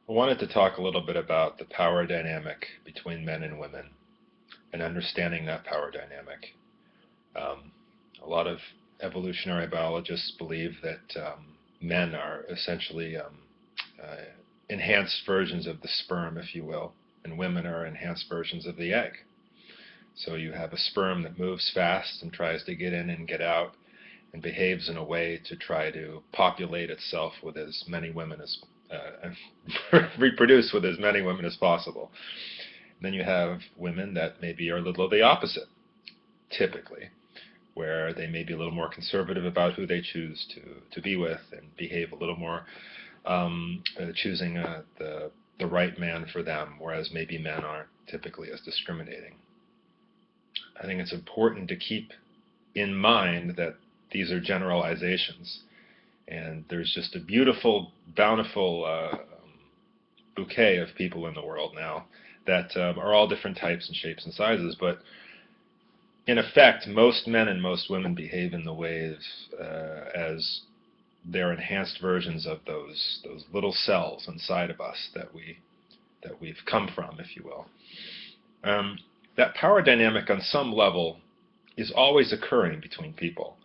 I wanted to talk a little bit about the power dynamic between men and women and understanding that power dynamic. Um, a lot of evolutionary biologists believe that men are essentially uh, enhanced versions of the sperm, if you will, and women are enhanced versions of the egg. So you have a sperm that moves fast and tries to get in and get out and behaves in a way to try to populate itself with as many women as reproduce with as many women as possible. Then you have women that maybe are a little of the opposite, typically, where they may be a little more conservative about who they choose to be with and behave a little more choosing the right man for them, whereas maybe men aren't typically as discriminating. I think it's important to keep in mind that these are generalizations, and there's just a beautiful, bountiful bouquet of people in the world now that are all different types and shapes and sizes, but in effect, most men and most women behave in the ways as they're enhanced versions of those little cells inside of us that we've come from, if you will. That power dynamic on some level is always occurring between people.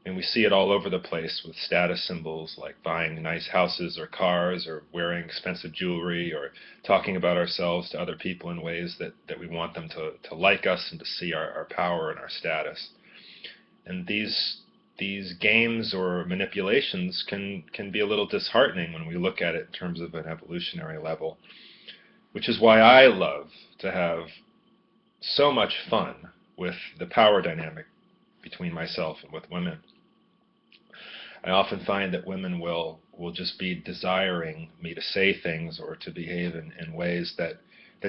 And we see it all over the place with status symbols like buying nice houses or cars or wearing expensive jewelry or talking about ourselves to other people in ways that we want them to like us and to see our power and our status. And these games or manipulations can be a little disheartening when we look at it in terms of an evolutionary level, which is why I love to have so much fun with the power dynamic between myself and with women. I often find that women will just be desiring me to say things or to behave in ways that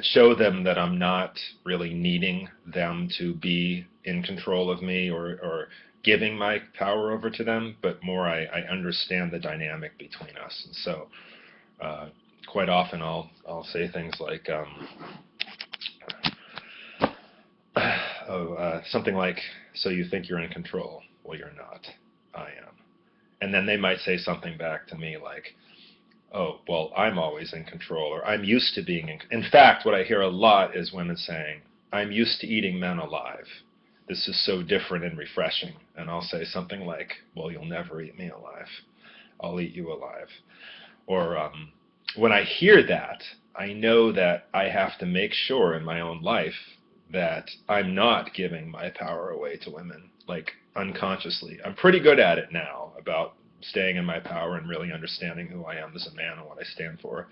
show them that I'm not really needing them to be in control of me or giving my power over to them, but more I understand the dynamic between us. And so quite often I'll say things like something like, "So you think you're in control? Well, you're not. I am." And then they might say something back to me like, "Oh, well, I'm always in control," or "I'm used to being in fact, what I hear a lot is women saying, "I'm used to eating men alive. This is so different and refreshing." And I'll say something like, "Well, you'll never eat me alive. I'll eat you alive." Or when I hear that, I know that I have to make sure in my own life that I'm not giving my power away to women, like unconsciously. I'm pretty good at it now about staying in my power and really understanding who I am as a man and what I stand for.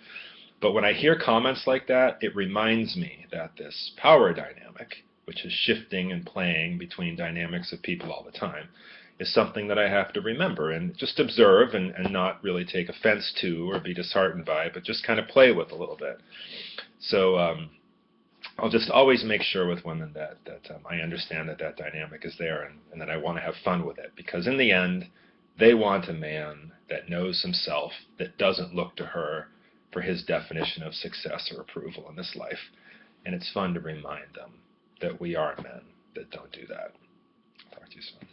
But when I hear comments like that, it reminds me that this power dynamic, which is shifting and playing between dynamics of people all the time, is something that I have to remember and just observe and not really take offense to or be disheartened by, but just kind of play with a little bit. So I'll just always make sure with women that I understand that dynamic is there and that I want to have fun with it, because in the end, they want a man that knows himself, that doesn't look to her for his definition of success or approval in this life. And it's fun to remind them that we are men that don't do that. Talk to you soon.